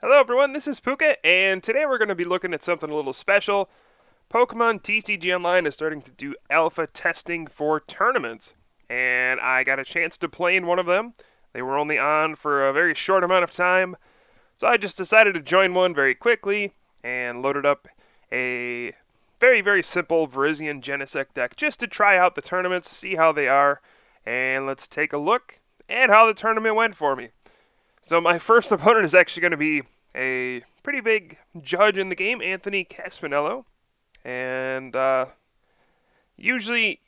Hello everyone, this is Pooka, and today we're going to be looking at something a little special. Pokemon TCG Online is starting to do alpha testing for tournaments, and I got a chance to play in one of them. They were only on for a very short amount of time, so I just decided to join one very quickly and loaded up a very simple Virizion Genesect deck just to try out the tournaments, see how they are, and let's take a look at how the tournament went for me. So my first opponent is actually going to be a pretty big judge in the game, Anthony Caspinello. And usually,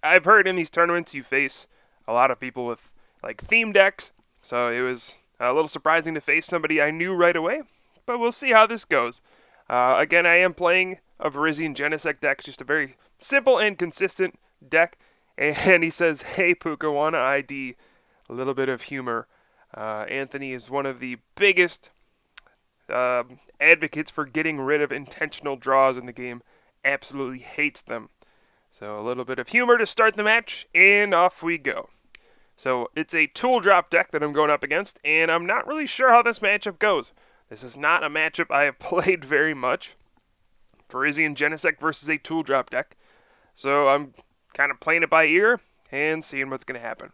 I've heard in these tournaments you face a lot of people with like theme decks. So it was a little surprising to face somebody I knew right away. But we'll see how this goes. Again, I am playing a Virizion Genesect deck, just a very simple and consistent deck. And he says, "Hey Pooka, wanna ID?" A little bit of humor. Anthony is one of the biggest advocates for getting rid of intentional draws in the game. Absolutely hates them. So a little bit of humor to start the match, and off we go. So it's a tool drop deck that I'm going up against, and I'm not really sure how this matchup goes. This is not a matchup I have played very much. Virizion Genesect versus a tool drop deck. So I'm kind of playing it by ear and seeing what's going to happen.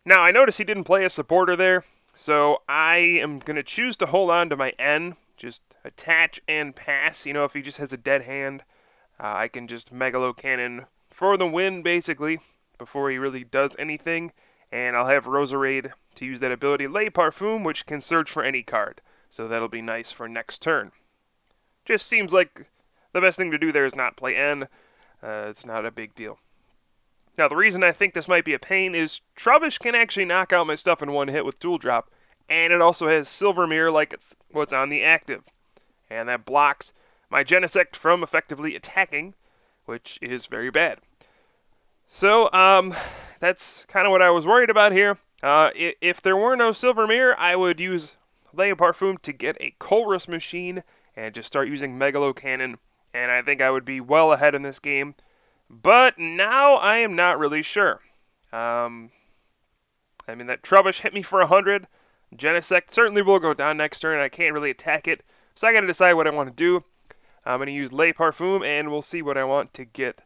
Now, I noticed he didn't play a supporter there, so I am going to choose to hold on to my N, just attach and pass. You know, if he just has a dead hand, I can just Megalo Cannon for the win, basically, before he really does anything. And I'll have Roserade to use that ability, Le Parfum, which can search for any card. So that'll be nice for next turn. Just seems like the best thing to do there is not play N. It's not a big deal. Now, the reason I think this might be a pain is Trubbish can actually knock out my stuff in one hit with Tool Drop, and it also has Silver Mirror like it's what's on the active. And that blocks my Genesect from effectively attacking, which is very bad. So, that's kind of what I was worried about here. If there were no Silver Mirror, I would use Le Parfum to get a Colress machine and just start using Megalo Cannon, and I think I would be well ahead in this game. But now I am not really sure. That Trubbish hit me for 100. Genesect certainly will go down next turn. I can't really attack it. So I got to decide what I want to do. I'm going to use Le Parfum, and we'll see what I want to get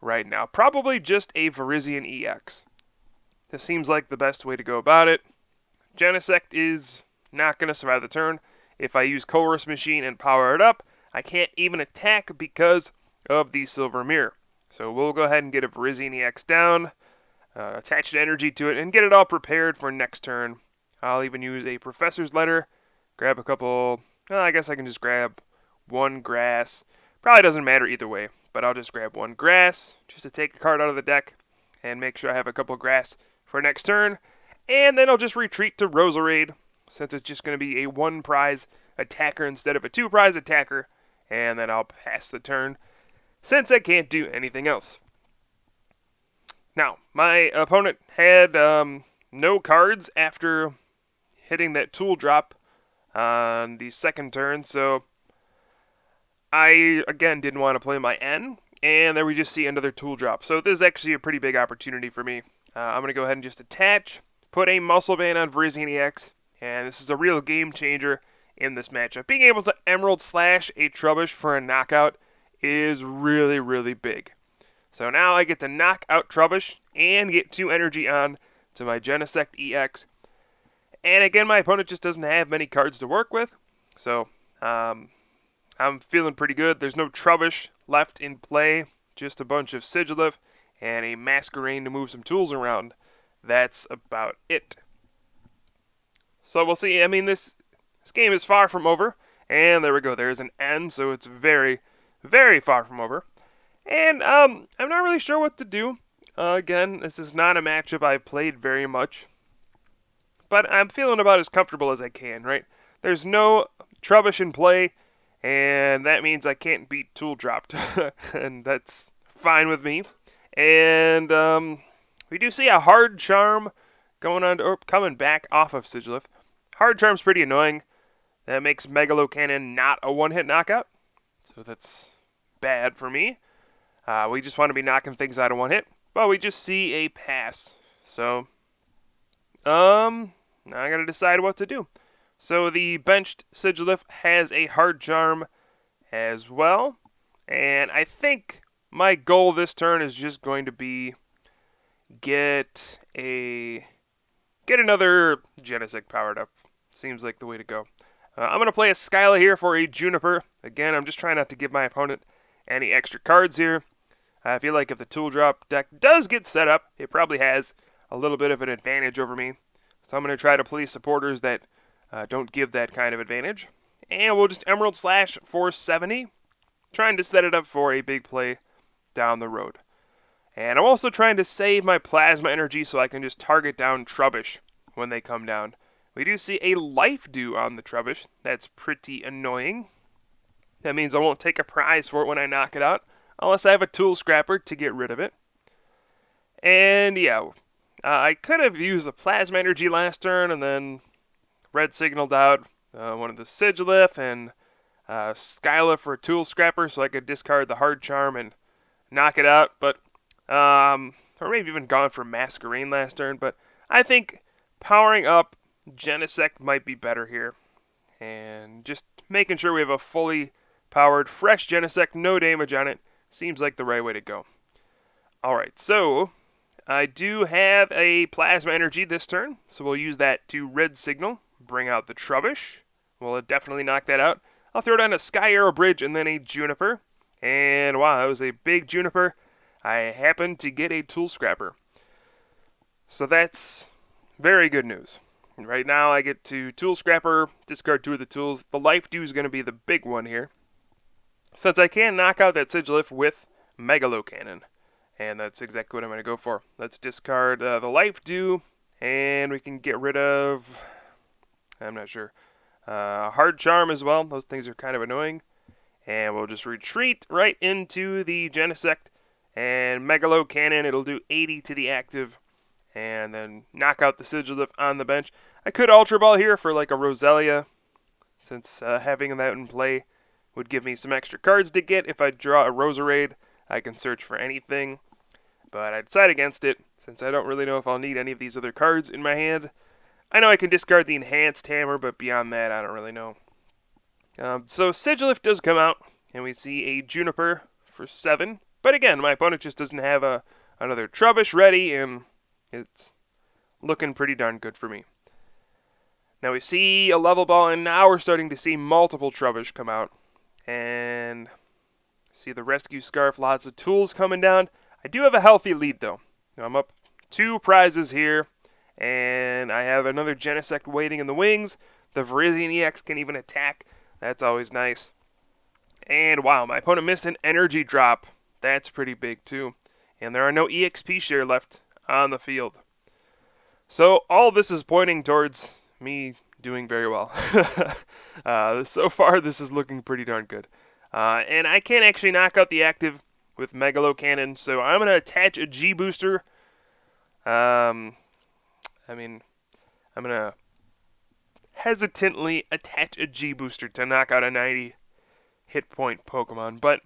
right now. Probably just a Virizion EX. This seems like the best way to go about it. Genesect is not going to survive the turn. If I use Colress Machine and power it up, I can't even attack because of the Silver Mirror. So we'll go ahead and get a Virizion EX down, attach an energy to it, and get it all prepared for next turn. I'll even use a Professor's Letter, grab a couple, I guess I can just grab one grass. Probably doesn't matter either way, but I'll just grab one grass just to take a card out of the deck and make sure I have a couple grass for next turn. And then I'll just retreat to Roserade, since it's just going to be a one prize attacker instead of a two prize attacker, and then I'll pass the turn, since I can't do anything else. Now, my opponent had no cards after hitting that tool drop on the second turn, so I, again, didn't want to play my N, and there we just see another tool drop. So this is actually a pretty big opportunity for me. I'm going to go ahead and just attach, put a Muscle Band on Virizion EX, and this is a real game changer in this matchup. Being able to Emerald Slash a Trubbish for a knockout is really big. So now I get to knock out Trubbish and get 2 energy on to my Genesect EX. And again, my opponent just doesn't have many cards to work with. So I'm feeling pretty good. There's no Trubbish left in play. Just a bunch of Sigilif and a Masquerain to move some tools around. That's about it. So we'll see. This game is far from over. And there we go. There's an N, so it's very far from over. And I'm not really sure what to do. Again, this is not a matchup I've played very much. But I'm feeling about as comfortable as I can, right? There's no Trubbish in play, and that means I can't beat Tool Dropped. And that's fine with me. And we do see a Hard Charm coming back off of Sigilif. Hard Charm's pretty annoying. That makes Megalo Cannon not a one-hit knockout. So that's bad for me. We just want to be knocking things out of one hit. But we just see a pass. So, now I gotta decide what to do. So the benched Sigilif has a hard charm as well. And I think my goal this turn is just going to be get another Genesect powered up. Seems like the way to go. I'm going to play a Skyla here for a Juniper. Again, I'm just trying not to give my opponent any extra cards here. I feel like if the tool drop deck does get set up, it probably has a little bit of an advantage over me. So I'm going to try to play supporters that don't give that kind of advantage. And we'll just Emerald Slash for 70, trying to set it up for a big play down the road. And I'm also trying to save my plasma energy so I can just target down Trubbish when they come down. We do see a life dew on the Trubbish. That's pretty annoying. That means I won't take a prize for it when I knock it out, unless I have a tool scrapper to get rid of it. And yeah, I could have used the plasma energy last turn and then red signaled out one of the Sigilif and Skyla for a tool scrapper so I could discard the hard charm and knock it out. But or maybe even gone for Masquerain last turn. But I think powering up Genesect might be better here. And just making sure we have a fully powered, fresh Genesect, no damage on it, seems like the right way to go. Alright, so I do have a Plasma Energy this turn, so we'll use that to red signal, bring out the Trubbish. We'll definitely knock that out. I'll throw down a Sky Arrow Bridge and then a Juniper. And wow, that was a big Juniper. I happened to get a Tool Scrapper. So that's very good news. Right now I get to Tool Scrapper, discard 2 of the tools. The Life Dew is going to be the big one here, since I can knock out that Sigilif with Megalo Cannon. And that's exactly what I'm going to go for. Let's discard the Life Dew, and we can get rid of, I'm not sure, Hard Charm as well. Those things are kind of annoying. And we'll just retreat right into the Genesect, and Megalo Cannon, it'll do 80 to the active, and then knock out the Sigilif on the bench. I could Ultra Ball here for like a Roselia, since having that in play would give me some extra cards to get. If I draw a Roserade, I can search for anything. But I decide against it, since I don't really know if I'll need any of these other cards in my hand. I know I can discard the Enhanced Hammer, but beyond that, I don't really know. So Sigilif does come out, and we see a Juniper for 7. But again, my opponent just doesn't have another Trubbish ready, and it's looking pretty darn good for me. Now we see a level ball, and now we're starting to see multiple Trubbish come out. And see the Rescue Scarf, lots of tools coming down. I do have a healthy lead, though. Now, I'm up 2 prizes here, and I have another Genesect waiting in the wings. The Virizion EX can even attack. That's always nice. And wow, my opponent missed an energy drop. That's pretty big, too. And there are no EXP share left on the field. So all this is pointing towards me doing very well. So far, this is looking pretty darn good. And I can't actually knock out the active with Megalo Cannon, so I'm going to attach a G-Booster. I'm going to hesitantly attach a G-Booster to knock out a 90 hit point Pokemon, but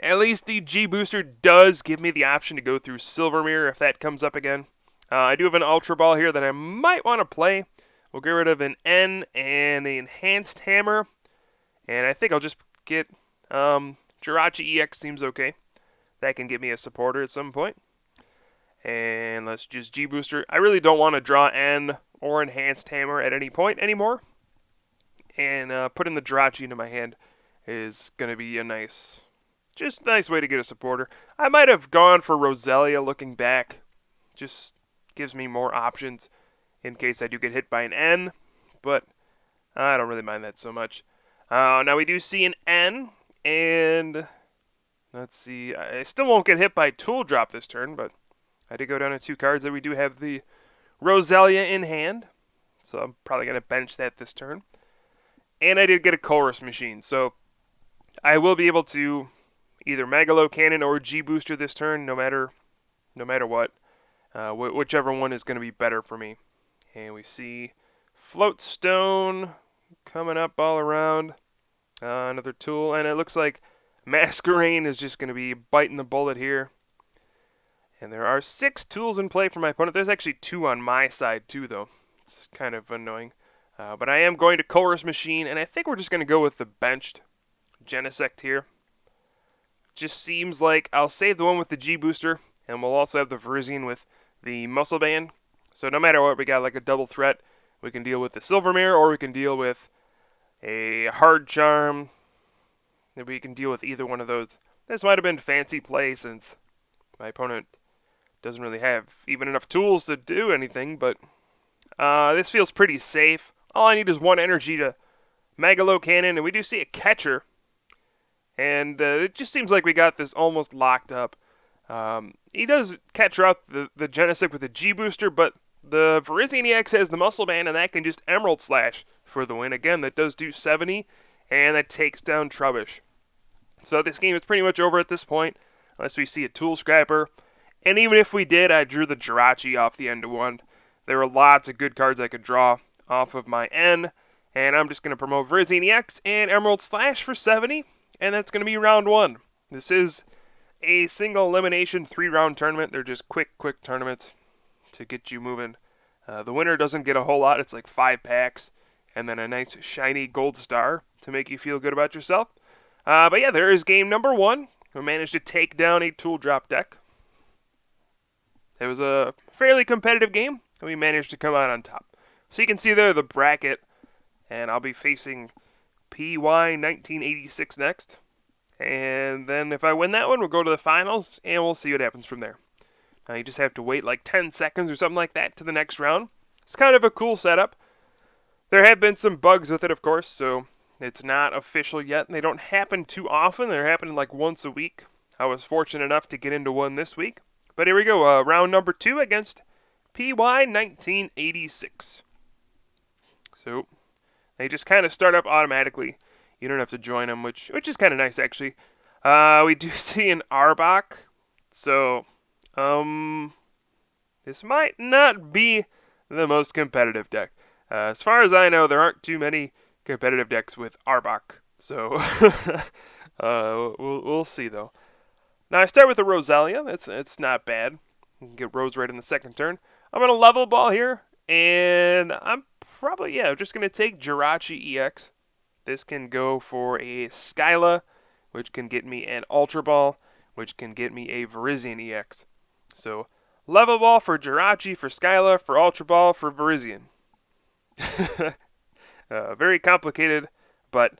at least the G-Booster does give me the option to go through Silver Mirror if that comes up again. I do have an Ultra Ball here that I might want to play. We'll get rid of an N and an Enhanced Hammer, and I think I'll just get Jirachi EX seems okay. That can give me a supporter at some point. And let's just G-Booster. I really don't want to draw N or Enhanced Hammer at any point anymore. And putting the Jirachi into my hand is going to be a nice way to get a supporter. I might have gone for Roselia looking back. Just gives me more options in case I do get hit by an N. But I don't really mind that so much. Now we do see an N. And let's see. I still won't get hit by Tool Drop this turn, but I did go down to 2 cards that we do have the Roselia in hand. So I'm probably going to bench that this turn. And I did get a Chorus Machine. So I will be able to either Megalo Cannon or G-Booster this turn, no matter what. Whichever one is going to be better for me. And we see Floatstone coming up all around. Another tool. And it looks like Masquerain is just going to be biting the bullet here. And there are 6 tools in play for my opponent. There's actually 2 on my side too, though. It's kind of annoying. But I am going to Chorus Machine, and I think we're just going to go with the benched Genesect here. Just seems like I'll save the one with the G Booster, and we'll also have the Virizion with the Muscle Band. So no matter what, we got like a double threat. We can deal with the Silver Mirror, or we can deal with a Hard Charm. Maybe we can deal with either one of those. This might have been fancy play since my opponent doesn't really have even enough tools to do anything, but this feels pretty safe. All I need is one energy to Megalo Cannon, and we do see a catcher. And it just seems like we got this almost locked up. He does catch out the Genesect with a G Booster, but the Virizion EX has the Muscle Band, and that can just Emerald Slash for the win. Again, that does do 70, and that takes down Trubbish. So this game is pretty much over at this point, unless we see a Tool Scrapper. And even if we did, I drew the Jirachi off the end of one. There were lots of good cards I could draw off of my N, and I'm just going to promote Virizion EX and Emerald Slash for 70, and that's going to be round 1. This is a single elimination 3-round tournament. They're just quick tournaments to get you moving. The winner doesn't get a whole lot. It's like 5 packs, and then a nice shiny gold star to make you feel good about yourself. But yeah, there is game number 1. We managed to take down a tool drop deck. It was a fairly competitive game, and we managed to come out on top. So you can see there the bracket, and I'll be facing PY 1986 next. And then if I win that one, we'll go to the finals, and we'll see what happens from there. Now you just have to wait like 10 seconds or something like that to the next round. It's kind of a cool setup. There have been some bugs with it, of course, so it's not official yet. They don't happen too often. They're happening like once a week. I was fortunate enough to get into one this week. But here we go, round number 2 against PY 1986. So they just kind of start up automatically. You don't have to join them, which is kind of nice, actually. We do see an Arbok. So, this might not be the most competitive deck. As far as I know, there aren't too many competitive decks with Arbok. So, we'll see, though. Now, I start with a Roselia. It's not bad. You can get Rose right in the second turn. I'm going to level ball here, and I'm probably, just going to take Jirachi EX. This can go for a Skyla, which can get me an Ultra Ball, which can get me a Virizion EX. So, level ball for Jirachi, for Skyla, for Ultra Ball, for Virizion. Very complicated, but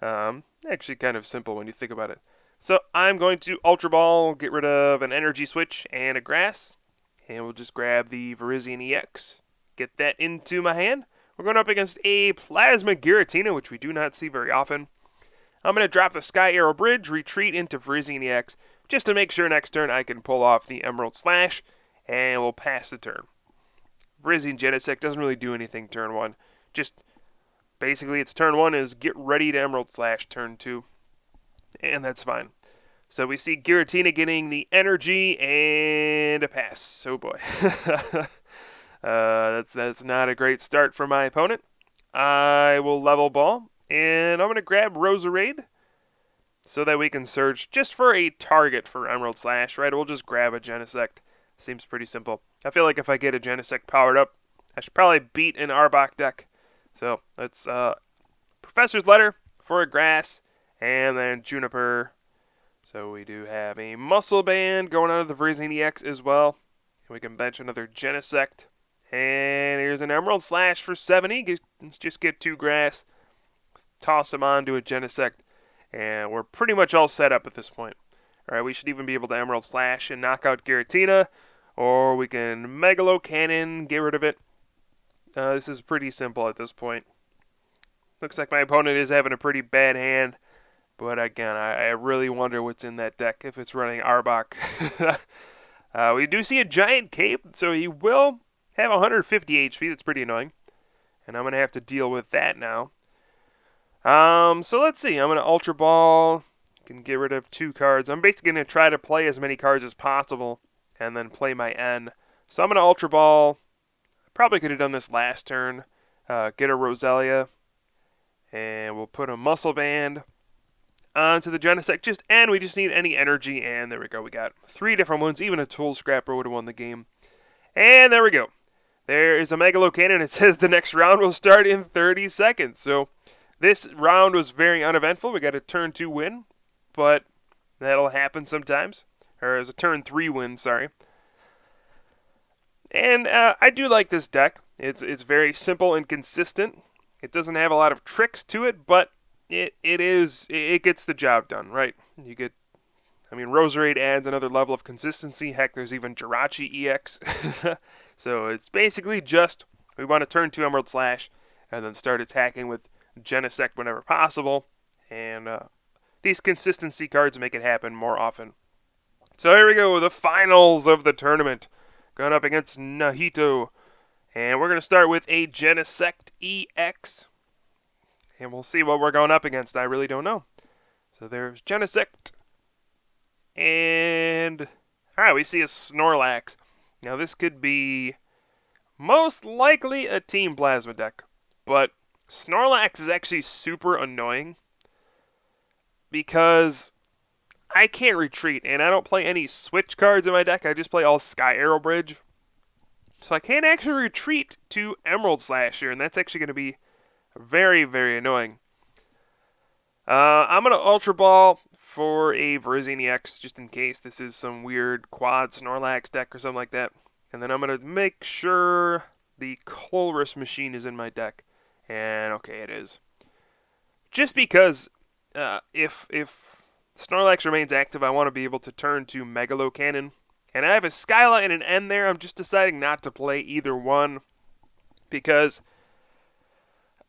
actually kind of simple when you think about it. So I'm going to Ultra Ball, get rid of an Energy Switch and a Grass, and we'll just grab the Virizion EX, get that into my hand. We're going up against a Plasma Giratina, which we do not see very often. I'm going to drop the Sky Arrow Bridge, retreat into Virizion EX, just to make sure next turn I can pull off the Emerald Slash, and we'll pass the turn. Virizion Genesect doesn't really do anything turn 1. Just basically its turn 1 is get ready to Emerald Slash turn 2. And that's fine. So we see Giratina getting the energy and a pass. Oh boy. That's not a great start for my opponent. I will level ball, and I'm going to grab Roserade so that we can search just for a target for Emerald Slash, right? We'll just grab a Genesect. Seems pretty simple. I feel like if I get a Genesect powered up, I should probably beat an Arbok deck. So let's Professor's Letter for a Grass, and then Juniper. So we do have a Muscle Band going out of the Virizion EX as well. And we can bench another Genesect. And here's an Emerald Slash for 70. Let's just get 2 Grass. Toss them on to a Genesect. And we're pretty much all set up at this point. Alright, we should even be able to Emerald Slash and knock out Giratina. Or we can Megalo Cannon, get rid of it. This is pretty simple at this point. Looks like my opponent is having a pretty bad hand. But again, I really wonder what's in that deck if it's running Arbok. We do see a Giant Cape, so he will have 150 HP. That's pretty annoying. And I'm going to have to deal with that now. So let's see. I'm going to Ultra Ball. Can get rid of 2 cards. I'm basically going to try to play as many cards as possible and then play my N. So I'm going to Ultra Ball. Probably could have done this last turn. Get a Roselia. And we'll put a Muscle Band onto the Genesect, and we just need any energy, and there we go. We got 3 different ones. Even a Tool Scrapper would have won the game. And there we go. there is a Megalo Cannon. It says the next round will start in 30 seconds. So this round was very uneventful. We got a turn 2 win, but that'll happen sometimes. Or as a turn 3 win, sorry. And I do like this deck. It's very simple and consistent. It doesn't have a lot of tricks to it, but it gets the job done, right? Roserade adds another level of consistency. Heck, there's even Jirachi EX. So it's basically just, we want to turn 2 Emerald Slash and then start attacking with Genesect whenever possible. And these consistency cards make it happen more often. So here we go, the finals of the tournament. Going up against Nahito. And we're going to start with a Genesect EX. And we'll see what we're going up against. I really don't know. So there's Genesect. And, alright, we see a Snorlax. Now this could be most likely a Team Plasma deck. But Snorlax is actually super annoying. Because I can't retreat, and I don't play any switch cards in my deck. I just play all Sky Arrow Bridge. So I can't actually retreat to Emerald Slash here, and that's actually going to be very, very annoying. I'm going to Ultra Ball for a Virizion EX, just in case this is some weird quad Snorlax deck or something like that. And then I'm going to make sure the Colress Machine is in my deck. And okay, it is. Just because if Snorlax remains active, I want to be able to turn to Megalo Cannon. And I have a Skyla and an N there. I'm just deciding not to play either one. Because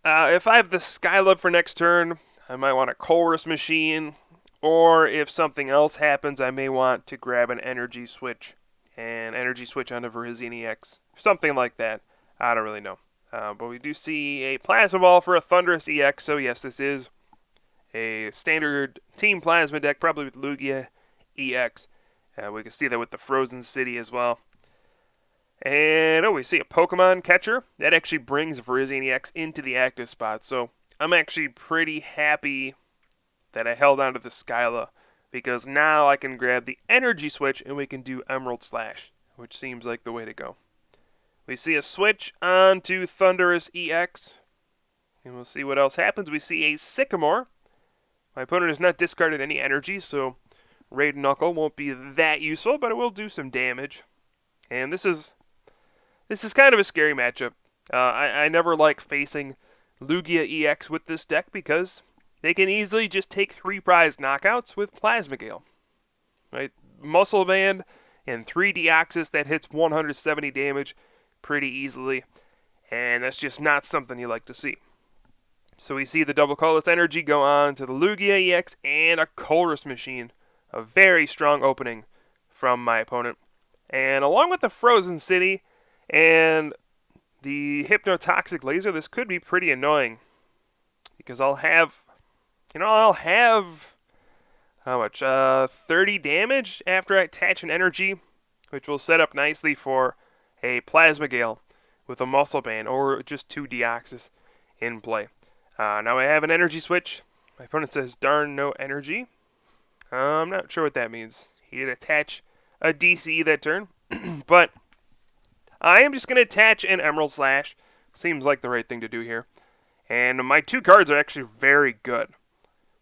if I have the Skyla for next turn, I might want a Colress Machine. Or if something else happens, I may want to grab an Energy Switch. And Energy Switch onto Virizion EX. Something like that. I don't really know. But we do see a Plasma Ball for a Thunderous EX. So yes, this is a standard Team Plasma deck, probably with Lugia EX. We can see that with the Frozen City as well. And we see a Pokemon Catcher. That actually brings Virizion EX into the active spot. So I'm actually pretty happy that I held on to the Skyla, because now I can grab the Energy Switch and we can do Emerald Slash, which seems like the way to go. We see a switch onto Thunderous EX. And we'll see what else happens. We see a Sycamore. My opponent has not discarded any energy, so Raid Knuckle won't be that useful, but it will do some damage. And this is kind of a scary matchup. I never like facing Lugia EX with this deck because they can easily just take 3 prize knockouts with Plasma Gale. Right? Muscle Band and 3 Deoxys that hits 170 damage pretty easily, and that's just not something you like to see. So we see the double colorless energy go on to the Lugia EX and a Colress Machine. A very strong opening from my opponent. And along with the Frozen City and the Hypnotoxic Laser, this could be pretty annoying. Because I'll have how much? 30 damage after I attach an energy, which will set up nicely for a Plasma Gale with a Muscle Band or just 2 Deoxys in play. Now I have an energy switch. My opponent says, darn, no energy. I'm not sure what that means. He did attach a DCE that turn. But I am just going to attach an Emerald Slash. Seems like the right thing to do here. And my 2 cards are actually very good.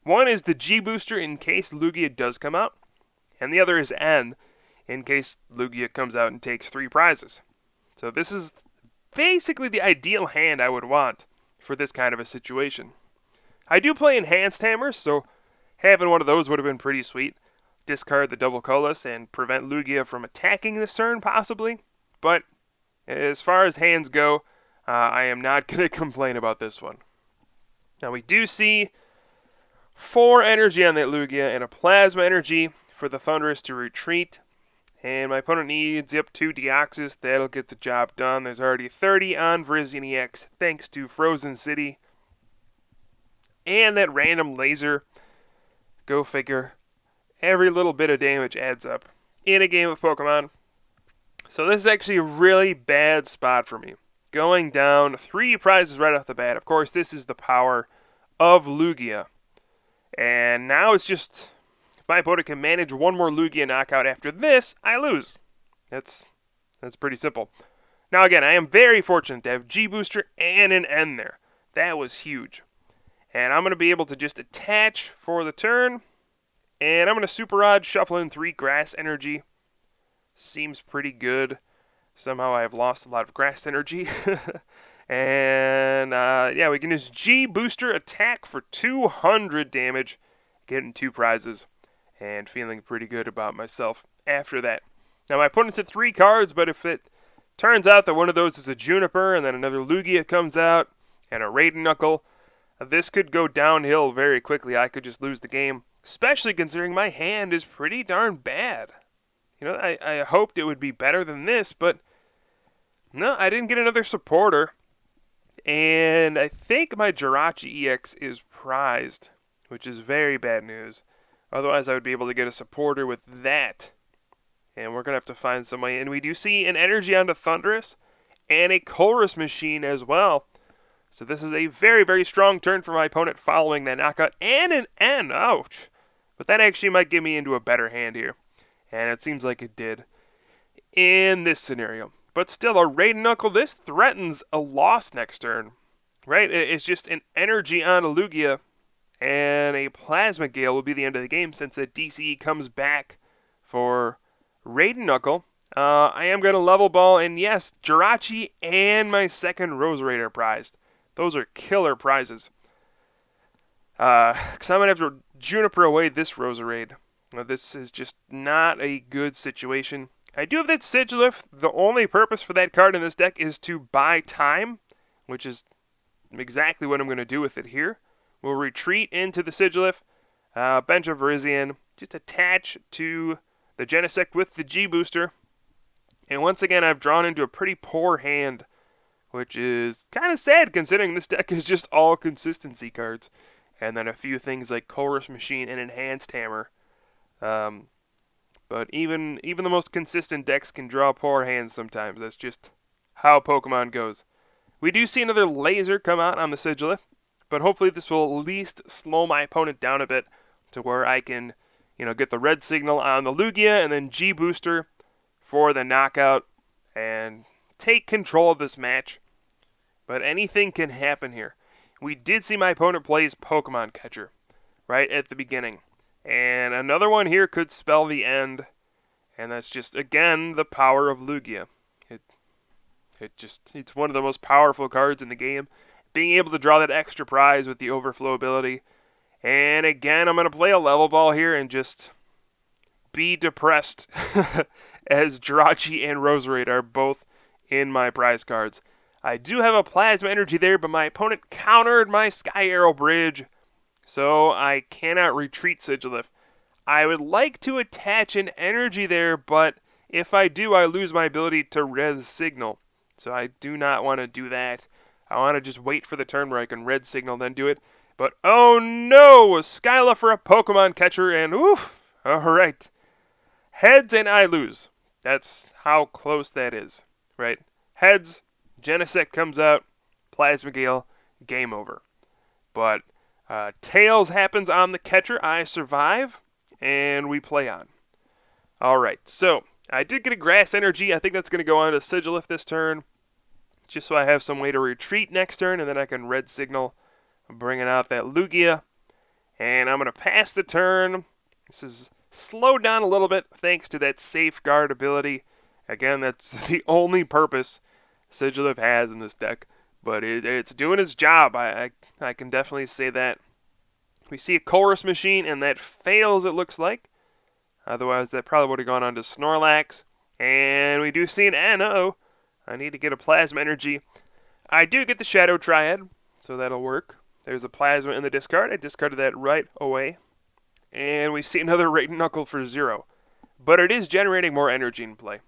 One is the G Booster in case Lugia does come out. And the other is N in case Lugia comes out and takes 3 prizes. So this is basically the ideal hand I would want for this kind of a situation. I do play Enhanced Hammers, so having one of those would have been pretty sweet. Discard the double colorless and prevent Lugia from attacking this turn, possibly. But as far as hands go, I am not going to complain about this one. Now we do see 4 energy on that Lugia and a Plasma Energy for the Thunderous to retreat. And my opponent needs, 2 Deoxys. That'll get the job done. There's already 30 on Virizion EX thanks to Frozen City. And that random laser. Go figure. Every little bit of damage adds up in a game of Pokemon. So this is actually a really bad spot for me. Going down 3 prizes right off the bat. Of course, this is the power of Lugia. And now it's just, if my opponent can manage 1 more Lugia knockout after this, I lose. That's pretty simple. Now again, I am very fortunate to have G-Booster and an N there. That was huge. And I'm going to be able to just attach for the turn. And I'm going to Super Rod, shuffle in 3 Grass Energy. Seems pretty good. Somehow I have lost a lot of Grass Energy. And yeah, we can just G-Booster attack for 200 damage. Getting 2 prizes. And feeling pretty good about myself after that. Now my opponent's at 3 cards, but if it turns out that one of those is a Juniper, and then another Lugia comes out, and a Raiden Knuckle, this could go downhill very quickly. I could just lose the game, especially considering my hand is pretty darn bad. You know, I hoped it would be better than this, but no, I didn't get another supporter. And I think my Jirachi EX is prized, which is very bad news. Otherwise, I would be able to get a supporter with that. And we're going to have to find some way. And we do see an energy onto Thundurus and a Chorus Machine as well. So this is a very, very strong turn for my opponent following that knockout. And an N. Ouch. But that actually might get me into a better hand here. And it seems like it did in this scenario. But still, a Raiden Knuckle, this threatens a loss next turn. Right? It's just an energy on a Lugia. And a Plasma Gale will be the end of the game since the DCE comes back for Raiden Knuckle. I am going to level ball, and yes, Jirachi and my second Roserade are prized. Those are killer prizes. Because I'm going to have to Juniper away this Roserade. This is just not a good situation. I do have that Sigilyph. The only purpose for that card in this deck is to buy time, which is exactly what I'm going to do with it here. We'll retreat into the Sigilyph, bench a Virizion, just attach to the Genesect with the G-Booster. And once again, I've drawn into a pretty poor hand, which is kind of sad considering this deck is just all consistency cards. And then a few things like Chorus Machine and Enhanced Hammer. But even the most consistent decks can draw poor hands sometimes. That's just how Pokemon goes. We do see another laser come out on the Sigilyph, but hopefully this will at least slow my opponent down a bit to where I can, get the red signal on the Lugia and then G-Booster for the knockout and take control of this match. But anything can happen here. We did see my opponent play his Pokemon Catcher right at the beginning. And another one here could spell the end. And that's just, again, the power of Lugia. It's one of the most powerful cards in the game. Being able to draw that extra prize with the overflow ability. And again, I'm going to play a level ball here and just be depressed as Jirachi and Roserade are both in my prize cards. I do have a Plasma Energy there, but my opponent countered my Sky Arrow Bridge, so I cannot retreat Sigilyph. I would like to attach an energy there, but if I do, I lose my ability to Red Signal. So I do not want to do that. I want to just wait for the turn where I can Red Signal, then do it. But oh no! A Skyla for a Pokemon Catcher, and oof! Alright. Heads and I lose. That's how close that is, right? Heads, Genesect comes out, Plasma Gale, game over. But Tails happens on the catcher, I survive, and we play on. Alright, so I did get a Grass Energy. I think that's going to go on to Sigilyph this turn, just so I have some way to retreat next turn, and then I can Red Signal, bringing out that Lugia. And I'm going to pass the turn. This is slowed down a little bit thanks to that Safeguard ability. Again, that's the only purpose Sigilyph has in this deck, but it's doing its job. I can definitely say that. We see a Chorus Machine, and that fails, it looks like. Otherwise, that probably would have gone on to Snorlax. And we do see an N. Uh-oh. I need to get a Plasma Energy. I do get the Shadow Triad, so that'll work. There's a Plasma in the discard. I discarded that right away. And we see another Raiden Knuckle for 0. But it is generating more energy in play.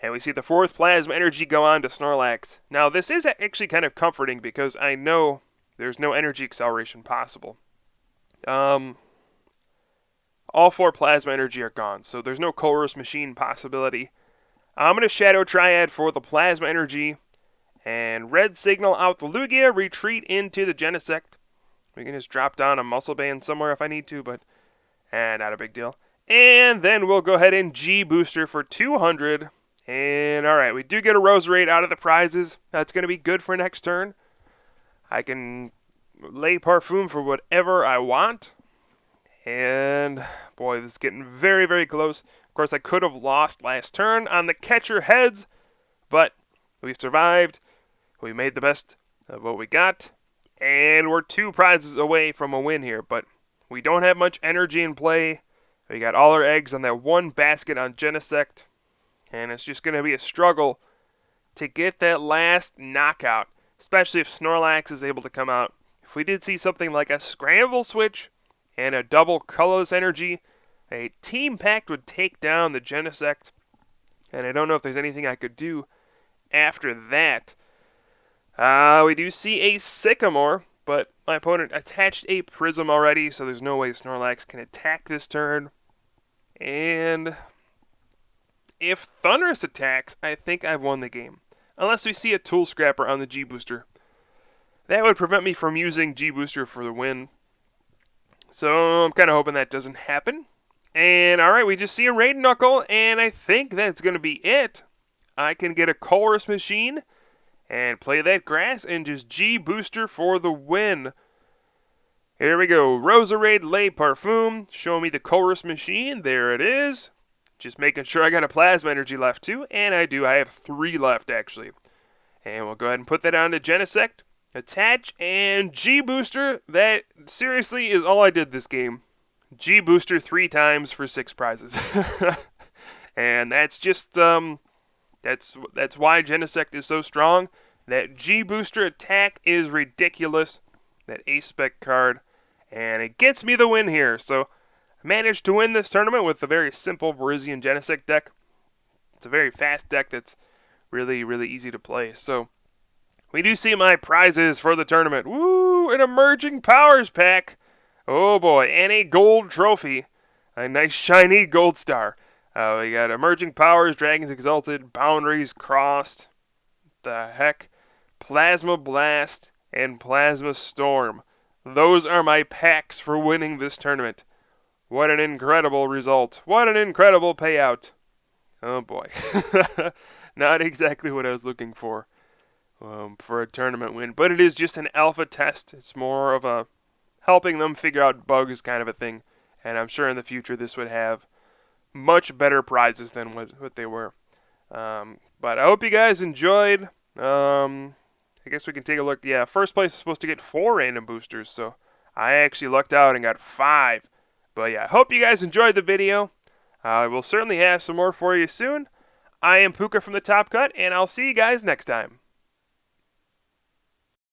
And we see the 4th Plasma Energy go on to Snorlax. Now, this is actually kind of comforting because I know there's no energy acceleration possible. All 4 Plasma Energy are gone, so there's no Chorus Machine possibility. I'm going to Shadow Triad for the Plasma Energy. And Red Signal out the Lugia, retreat into the Genesect. We can just drop down a Muscle Band somewhere if I need to, but not a big deal. And then we'll go ahead and G-Booster for 200. And alright, we do get a Roserade out of the prizes. That's going to be good for next turn. I can lay Parfum for whatever I want. And boy, this is getting very, very close. Of course, I could have lost last turn on the catcher heads, but we survived. We made the best of what we got. And we're 2 prizes away from a win here, but we don't have much energy in play. We got all our eggs on that one basket on Genesect. And it's just going to be a struggle to get that last knockout, especially if Snorlax is able to come out. If we did see something like a Scramble Switch and a double colorless energy, a team pact would take down the Genesect. And I don't know if there's anything I could do after that. We do see a Sycamore, but my opponent attached a Prism already, so there's no way Snorlax can attack this turn. And if Thundurus attacks, I think I've won the game. Unless we see a Tool Scrapper on the G-Booster. That would prevent me from using G-Booster for the win. So I'm kind of hoping that doesn't happen. And alright, we just see a Raid Knuckle, and I think that's going to be it. I can get a Colress Machine and play that grass and just G-Booster for the win. Here we go. Roserade, Lay Parfum. Show me the Colress Machine. There it is. Just making sure I got a Plasma Energy left too. And I do. I have 3 left actually. And we'll go ahead and put that on to Genesect. Attach and G-Booster. That seriously is all I did this game. G-Booster 3 times for 6 prizes. And that's just that's why Genesect is so strong. That G-Booster attack is ridiculous. That Ace-Spec card. And it gets me the win here. So I managed to win this tournament with a very simple Virizion Genesect deck. It's a very fast deck that's really, really easy to play. So we do see my prizes for the tournament. Woo! An Emerging Powers pack. Oh boy. And a gold trophy. A nice shiny gold star. We got Emerging Powers, Dragons Exalted, Boundaries Crossed. The heck? Plasma Blast and Plasma Storm. Those are my packs for winning this tournament. What an incredible result. What an incredible payout. Oh boy. Not exactly what I was looking for a tournament win. But it is just an alpha test. It's more of a helping them figure out bugs kind of a thing. And I'm sure in the future this would have much better prizes than what they were. But I hope you guys enjoyed. I guess we can take a look. Yeah, first place is supposed to get 4 random boosters. So I actually lucked out and got 5. But yeah, I hope you guys enjoyed the video. We'll certainly have some more for you soon. I am Pooka from the Top Cut, and I'll see you guys next time.